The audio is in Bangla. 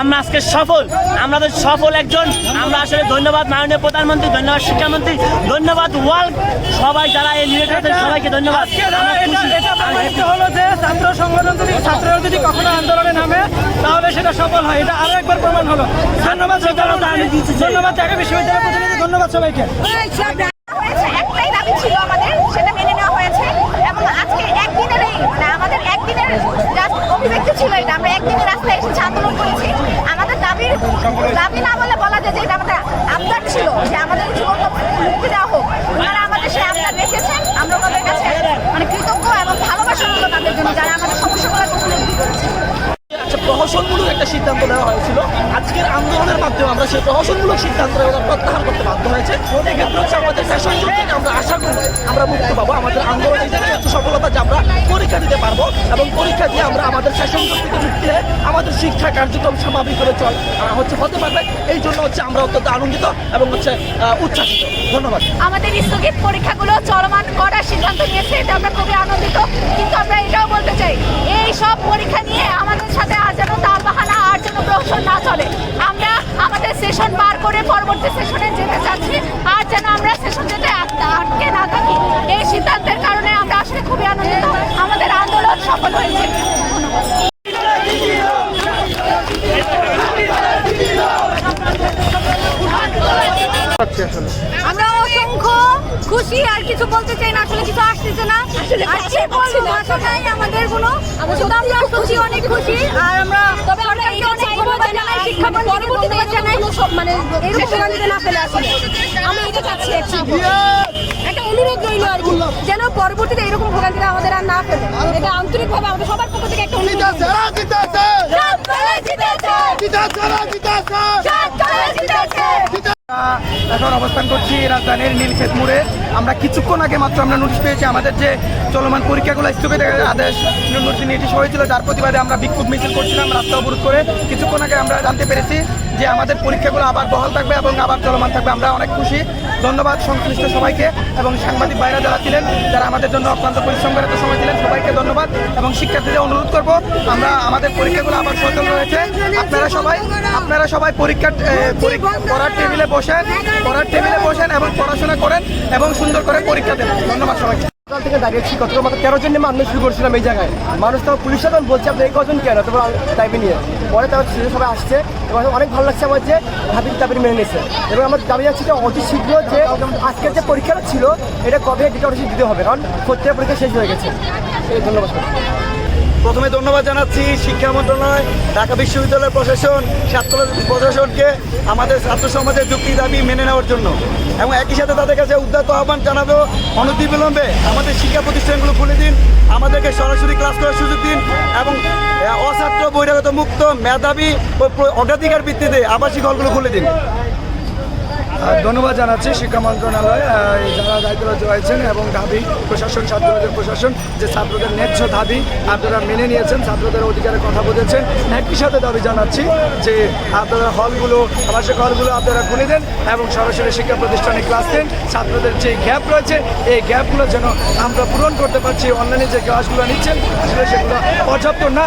আমরা আজকে সফল, আমাদের সফল একজন। আমরা আসলে ধন্যবাদ মাননীয় প্রধানমন্ত্রী, ধন্যবাদ শিক্ষামন্ত্রী, ধন্যবাদ ওয়ার্ল্ড, সবাই যারা এই রিলেটেড সবাইকে ধন্যবাদ। এটা হলো যে ছাত্র সংগঠন যদি ছাত্ররা যদি কখনো আন্দোলনে নামে তাহলে সেটা সফল হয়, এটা আরো একবার প্রমাণ হলো। ধন্যবাদ ধন্যবাদ ঢাকা বিশ্ববিদ্যালয়ের প্রতিনিধি, ধন্যবাদ সবাইকে। একটাই দাবি ছিল আমাদের, সেটা মেনে নেওয়া হয়েছে এবং আজকে একদিনেরই মানে আমাদের একদিনের জাস্ট অভিব্যক্তি ছিল এটা। আমরা একদিনের রাস্তায় এসেছি, আন্দোলন করেছি। আমাদের দাবি না বলে বলা যায় যে এটা আমাদের আবদার ছিল যে আমাদের জীবন মুক্তি দেওয়া হোক। ওনারা আমাদের সেই আবদার রেখেছেন, আমরা ওনাদের কাছে মানে কৃতজ্ঞ এবং ভালোবাসা হলো তাদের জন্য যারা আমাদের সমস্যাগুলো উপলব্ধি করেছে। প্রহসনমূলক একটা সিদ্ধান্ত নেওয়া হয়েছিল, আজকের আন্দোলনের মাধ্যমে আমরা সেই প্রহসনমূলক সিদ্ধান্ত প্রত্যাহার করতে বাধ্য হয়েছে। এক্ষেত্রে হচ্ছে আমাদের ফ্যাশন জোন থেকে আমরা আশা করি আমরা মুক্তি পাবো। আমাদের আন্দোলনের একটু সফলতা যে আমরা পরীক্ষা দিতে পারবো এবং পরীক্ষা দিয়ে আমরা আমাদের ফ্যাশন জোন থেকে মুক্তি হয়ে আমাদের শিক্ষা কার্যক্রম স্বাভাবিকভাবে হতে পারবে। এই জন্য হচ্ছে আমরা অত্যন্ত আনন্দিত এবং উচ্ছ্বাসিত। ধন্যবাদ। আমাদের স্থগিত পরীক্ষাগুলো চলমান করার সিদ্ধান্ত নিয়েছে, এটা আমরা খুবই আনন্দিত। কিন্তু আমরা এটাও বলতে চাই, এই সব পরীক্ষা নিয়ে আমাদের সাথে আর যেন তালবাহানা আর যেন প্রহসন না চলে। আমরা আমাদের সেশন পার করে পরবর্তী সেশনে যেতে চাচ্ছি, আর যেন আমরা সেশন যেতে আটকে না থাকি। এই সিদ্ধান্তের কারণে আমরা আসলে খুবই আনন্দিত, আমাদের আন্দোলন সফল হয়েছে। আমরা অসংখ্য খুশি, আর কিছু বলতে চাই না, আসলে কিছু আসতেছে না, ভাষা নাই আমাদের কোনো। শুধু আমরা খুশি, অনেক খুশি। আর আমরা তবে আমরা অনেক ধন্যবাদ জানাই শিক্ষামন্ত্রীকে, ধন্যবাদ জানাই মানে এরকম প্রোগ্রামে না ফেলে আসলে আমি এটা চাচ্ছি। একটা অনুরোধ রইল আর কি, যেন পরবর্তীতে এরকম ভোগান্তিরা আমাদের আর না ফেলে। এটা আন্তরিকভাবে আমাদের সবার পক্ষ থেকে একটা অনুরোধ। এখন অবস্থান করছি রাজধানীর নীলক্ষেত মোড়ে। আমরা কিছুক্ষণ আগে মাত্র আমরা নোটিশ পেয়েছি আমাদের যে চলমান পরীক্ষাগুলো স্থগিতের আদেশ নোটিশ হয়েছিল, যার প্রতিবাদে আমরা বিক্ষোভ মিছিল করছিলাম রাস্তা অবরোধ করে। কিছুক্ষণ আগে আমরা জানতে পেরেছি যে আমাদের পরীক্ষাগুলো আবার বহাল থাকবে এবং আবার চলমান থাকবে। আমরা অনেক খুশি। ধন্যবাদ সংশ্লিষ্ট সবাইকে এবং সাংবাদিক ভাইরা যারা ছিলেন, যারা আমাদের জন্য অক্লান্ত পরিশ্রম করে এত সময় ছিলেন, সবাইকে ধন্যবাদ। এবং শিক্ষার্থীদের অনুরোধ করব, আমরা আমাদের পরীক্ষাগুলো আবার সচল রয়েছে। আপনারা সবাই পড়ার টেবিলে বসেন এবং পড়াশোনা করেন এবং সুন্দর করে পরীক্ষা দেন। ধন্যবাদ সবাইকে। সকাল থেকে দাঁড়িয়েছি, কত মাত্র 13 জন নিয়ে আমরা শুরু করছিলাম এই জায়গায়। মানুষ তো পুলিশ এখন বলছে আপনি এই কজন কেন, তোমার টাইপে নিয়ে পরে তারা সবাই আসছে এবং অনেক ভালো লাগছে আমার যে হাবিব তাবির মেনে নিয়েছে। এবং আমার দাবি যাচ্ছে যে অতি শীঘ্র যে আজকের যে পরীক্ষাটা ছিল এটা কবে ডিক্লারেশন দিতে হবে, কারণ প্রত্যেক পরীক্ষা শেষ হয়ে গেছে। ধন্যবাদ। প্রথমে ধন্যবাদ জানাচ্ছি শিক্ষা মন্ত্রণালয়, ঢাকা বিশ্ববিদ্যালয়ের প্রশাসন, ছাত্র প্রশাসনকে আমাদের ছাত্র সমাজের যুক্তি দাবি মেনে নেওয়ার জন্য, এবং একই সাথে তাদের কাছে উদ্যত আহ্বান জানাবো অনতিবিলম্বে আমাদের শিক্ষা প্রতিষ্ঠানগুলো খুলে দিন, আমাদেরকে সরাসরি ক্লাস করার সুযোগ দিন এবং অছাত্র বহিরাগত মুক্ত মেধাবী অগ্রাধিকার ভিত্তিতে আবাসিক হলগুলো খুলে দিন। ধন্যবাদ জানাচ্ছি শিক্ষা মন্ত্রণালয় যারা দায়িত্বরত রয়েছেন এবং দাবি প্রশাসন, ছাত্রদের প্রশাসন যে ছাত্রদের ন্যায্য দাবি আপনারা মেনে নিয়েছেন, ছাত্রদের অধিকারের কথা বলেছেন। একই সাথে দাবি জানাচ্ছি যে আপনারা হলগুলো, আবাসিক হলগুলো আপনারা খুলে দেন এবং সরাসরি শিক্ষা প্রতিষ্ঠানে ক্লাস দেন। ছাত্রদের যে গ্যাপ রয়েছে এই গ্যাপগুলো যেন আমরা পূরণ করতে পারছি। অনলাইনে যে ক্লাসগুলো নিচ্ছেন আসলে সেগুলো পর্যাপ্ত না।